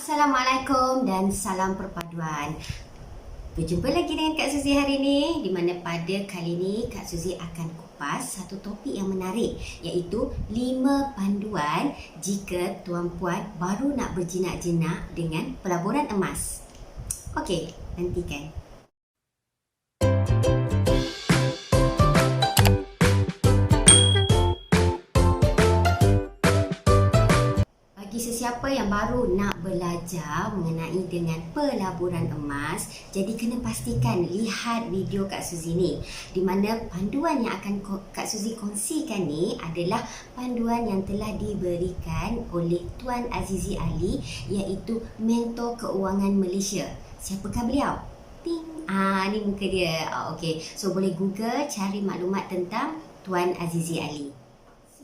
Assalamualaikum dan salam perpaduan. Berjumpa lagi dengan Kak Suzy hari ini, di mana pada kali ini Kak Suzy akan kupas satu topik yang menarik, iaitu 5 panduan jika tuan-puan baru nak berjinak-jinak dengan pelaburan emas. Okey, nantikan. Bagi sesiapa yang baru nak belajar mengenai dengan pelaburan emas, jadi kena pastikan lihat video Kak Suzy ni, di mana panduan yang akan Kak Suzy kongsikan ni adalah panduan yang telah diberikan oleh Tuan Azizi Ali, iaitu Mentor Keuangan Malaysia. Siapakah beliau? Ting. Ni muka dia. Okey. So boleh Google cari maklumat tentang Tuan Azizi Ali.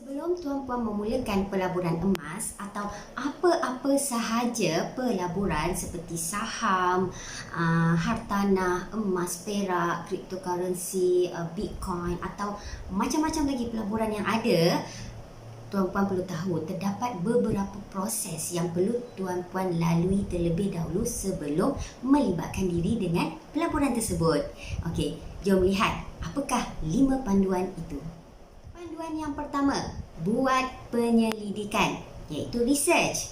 Sebelum tuan-puan memulakan pelaburan emas atau apa-apa sahaja pelaburan seperti saham, hartanah, emas, perak, cryptocurrency, bitcoin atau macam-macam lagi pelaburan yang ada, tuan-puan perlu tahu terdapat beberapa proses yang perlu tuan-puan lalui terlebih dahulu sebelum melibatkan diri dengan pelaburan tersebut. Okey, jom lihat apakah 5 panduan itu. Panduan yang pertama, buat penyelidikan, iaitu research.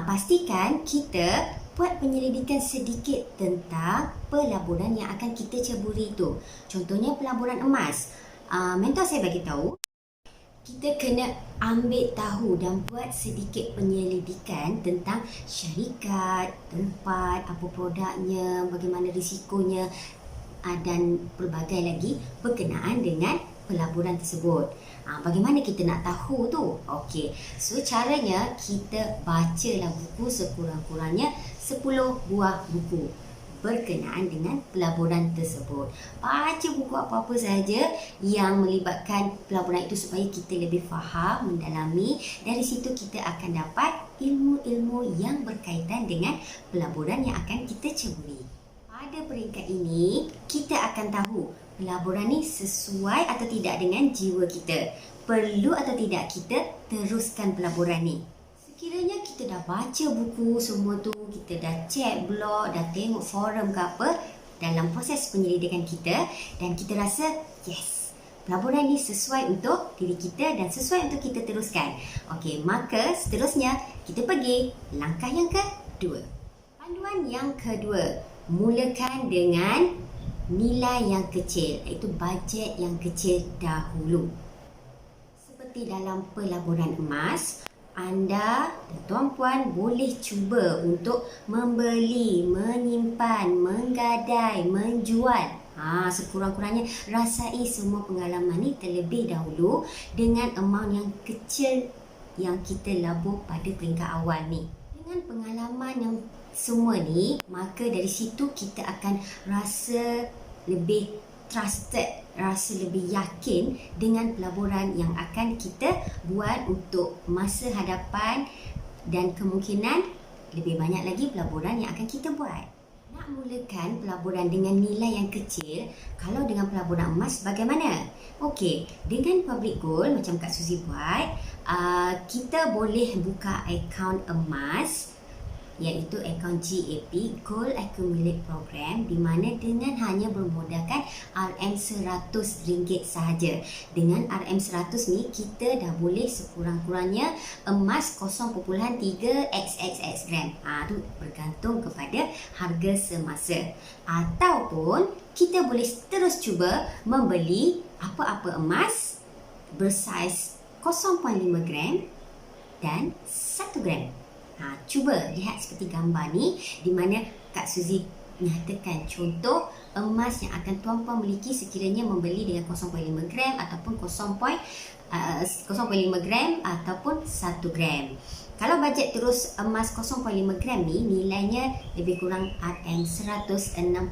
Pastikan kita buat penyelidikan sedikit tentang pelaburan yang akan kita ceburi itu. Contohnya pelaburan emas. Mentor saya bagi tahu, kita kena ambil tahu dan buat sedikit penyelidikan tentang syarikat, tempat, apa produknya, bagaimana risikonya dan pelbagai lagi berkenaan dengan pelaburan tersebut. Bagaimana kita nak tahu tu? Okey, so caranya kita bacalah buku sekurang-kurangnya 10 buah buku berkenaan dengan pelaburan tersebut. Baca buku apa-apa saja yang melibatkan pelaburan itu supaya kita lebih faham, mendalami. Dari situ kita akan dapat ilmu-ilmu yang berkaitan dengan pelaburan yang akan kita ceburi. Pada peringkat ini, kita akan tahu pelaburan ni sesuai atau tidak dengan jiwa kita. Perlu atau tidak kita teruskan pelaburan ni. Sekiranya kita dah baca buku semua tu, kita dah cek blog, dah tengok forum ke apa dalam proses penyelidikan kita, dan kita rasa yes, pelaburan ni sesuai untuk diri kita dan sesuai untuk kita teruskan. Okey, maka seterusnya kita pergi langkah yang kedua. Panduan yang kedua, mulakan dengan nilai yang kecil, iaitu bajet yang kecil dahulu. Seperti dalam pelaburan emas, anda dan tuan-puan boleh cuba untuk membeli, menyimpan, menggadai, menjual. Sekurang-kurangnya rasai semua pengalaman ni terlebih dahulu dengan amount yang kecil yang kita labur pada peringkat awal ni. Dengan pengalaman yang semua ni, maka dari situ kita akan rasa lebih trusted, rasa lebih yakin dengan pelaburan yang akan kita buat untuk masa hadapan, dan kemungkinan lebih banyak lagi pelaburan yang akan kita buat. Nak mulakan pelaburan dengan nilai yang kecil, kalau dengan pelaburan emas bagaimana? Okey, dengan public gold macam Kak Suzy buat, kita boleh buka akaun emas, iaitu akaun GAP, Gold Accumulate Program, di mana dengan hanya bermodalkan RM100 sahaja. Dengan RM100 ni kita dah boleh sekurang-kurangnya emas 0.3xxx gram. Tu bergantung kepada harga semasa. Ataupun kita boleh terus cuba membeli apa-apa emas bersaiz 0.5 gram dan 1 gram. Cuba lihat seperti gambar ni, di mana Kak Suzy nyatakan contoh emas yang akan tuan-puan miliki sekiranya membeli dengan 0.5 gram ataupun 0.5 gram ataupun 1 gram. Kalau bajet terus emas 0.5 gram ni, nilainya lebih kurang RM160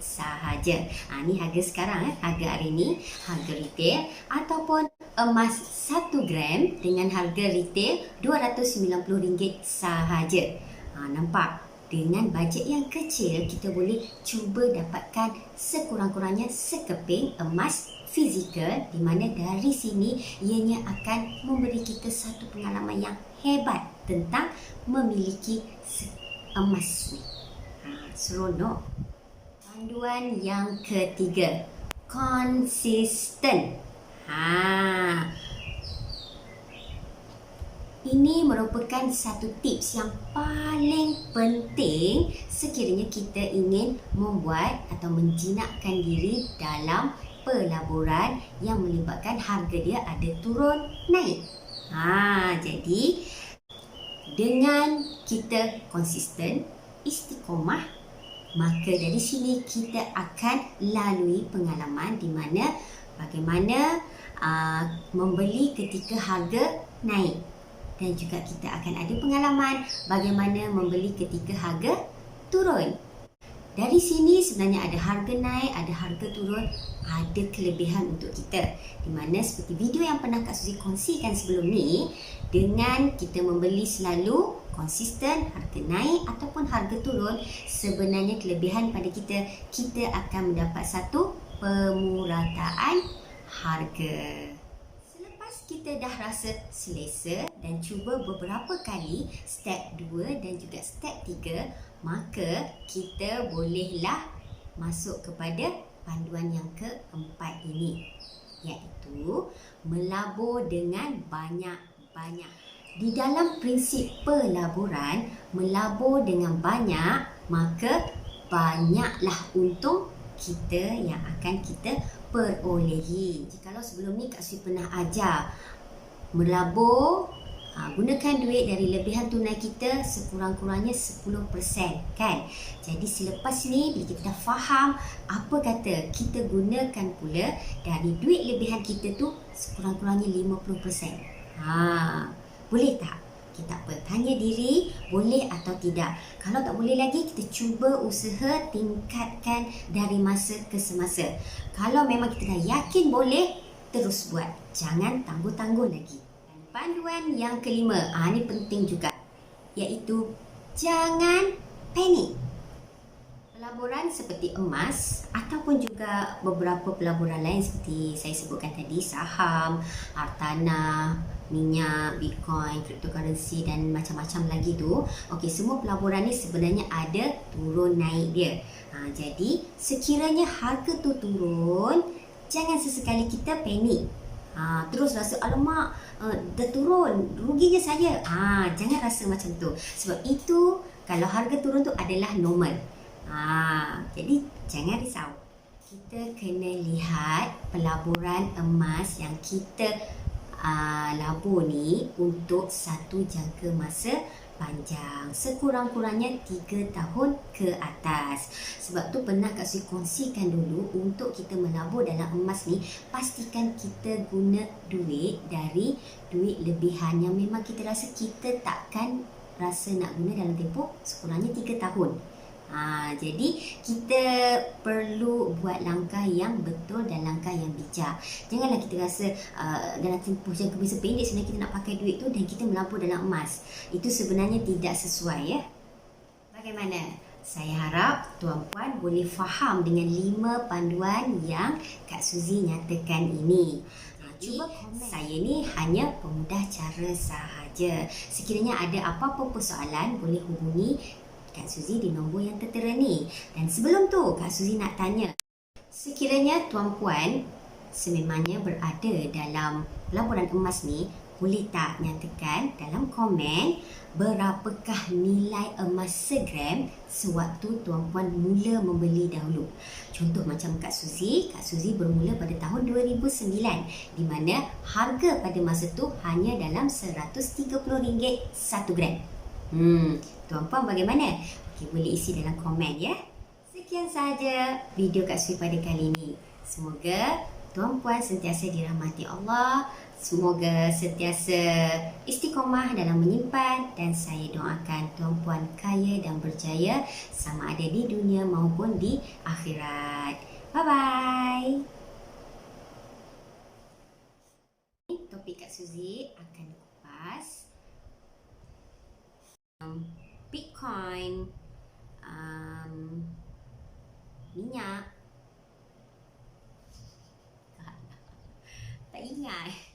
sahaja. Ni harga sekarang, harga hari ni, harga retail. Ataupun emas 1 gram dengan harga retail RM290 sahaja. Nampak? Dengan bajet yang kecil, kita boleh cuba dapatkan sekurang-kurangnya sekeping emas fizikal, di mana dari sini ianya akan memberi kita satu pengalaman yang hebat tentang memiliki emas ni. Seronok. Panduan yang ketiga, konsisten. Ini merupakan satu tips yang paling penting sekiranya kita ingin membuat atau menjinakkan diri dalam pelaburan yang melibatkan harga dia ada turun naik. Jadi dengan kita konsisten, istiqomah, maka dari sini kita akan lalui pengalaman di mana bagaimana membeli ketika harga naik. Dan juga kita akan ada pengalaman bagaimana membeli ketika harga turun. Dari sini sebenarnya ada harga naik, ada harga turun, ada kelebihan untuk kita. Di mana seperti video yang pernah Kak Suzy kongsikan sebelum ni, dengan kita membeli selalu konsisten, harga naik ataupun harga turun, sebenarnya kelebihan pada kita, kita akan mendapat satu pemurataan harga. Kita dah rasa selesa dan cuba beberapa kali step 2 dan juga step 3, maka kita bolehlah masuk kepada panduan yang keempat ini, iaitu melabur dengan banyak-banyak. Di dalam prinsip pelaburan, melabur dengan banyak, maka banyaklah untung kita yang akan kita perolehi. Jikalau sebelum ni Kak Suzy pernah ajar melabur, gunakan duit dari lebihan tunai kita sekurang-kurangnya 10%, kan? Jadi selepas ni bila kita dah faham, apa kata kita gunakan pula dari duit lebihan kita tu sekurang-kurangnya 50%. Boleh tak? Kita tanya diri, boleh atau tidak. Kalau tak boleh lagi, kita cuba usaha tingkatkan dari masa ke semasa. Kalau memang kita dah yakin boleh, terus buat. Jangan tangguh-tangguh lagi. Dan panduan yang kelima, ini penting juga, iaitu jangan panik. Pelaburan seperti emas ataupun juga beberapa pelaburan lain seperti saya sebutkan tadi, saham, hartanah, minyak, bitcoin, cryptocurrency dan macam-macam lagi tu. Okey, semua pelaburan ni sebenarnya ada turun naik dia. Jadi sekiranya harga tu turun, jangan sesekali kita panik. Terus rasa alamak, dah turun, ruginya saya. Jangan rasa macam tu. Sebab itu kalau harga turun tu adalah normal. Jadi jangan risau. Kita kena lihat pelaburan emas yang kita labur ni untuk satu jangka masa panjang, sekurang-kurangnya 3 tahun ke atas. Sebab tu pernah Kak Suzy kongsikan dulu, untuk kita melabur dalam emas ni, pastikan kita guna duit dari duit lebihan yang memang kita rasa kita takkan rasa nak guna dalam tempoh sekurangnya 3 tahun. Jadi kita perlu buat langkah yang betul dan langkah yang bijak. Janganlah kita rasa dalam tempoh jangka masa pendek sebenarnya kita nak pakai duit tu dan kita melabur dalam emas. Itu sebenarnya tidak sesuai, ya. Bagaimana? Saya harap tuan-puan boleh faham dengan 5 panduan yang Kak Suzy nyatakan ini. Cuba komen. Saya ni hanya pemudah cara sahaja. Sekiranya ada apa-apa persoalan, boleh hubungi Kak Suzy di nombor yang tertera ni. Dan sebelum tu, Kak Suzy nak tanya, sekiranya tuan-puan sememangnya berada dalam pelaburan emas ni, boleh tak nyatakan dalam komen berapakah nilai emas segram sewaktu tuan-puan mula membeli dahulu. Contoh macam Kak Suzy bermula pada tahun 2009, di mana harga pada masa tu hanya dalam RM130 1 gram. Tuan-puan bagaimana? Okey, boleh isi dalam komen, ya. Sekian sahaja video Kak Suzy pada kali ini. Semoga tuan-puan sentiasa dirahmati Allah. Semoga sentiasa istiqomah dalam menyimpan, dan saya doakan tuan-puan kaya dan berjaya sama ada di dunia maupun di akhirat. Bye-bye. Topik Kak Suzy akan kupas Bitcoin, minyak. Tak ingat.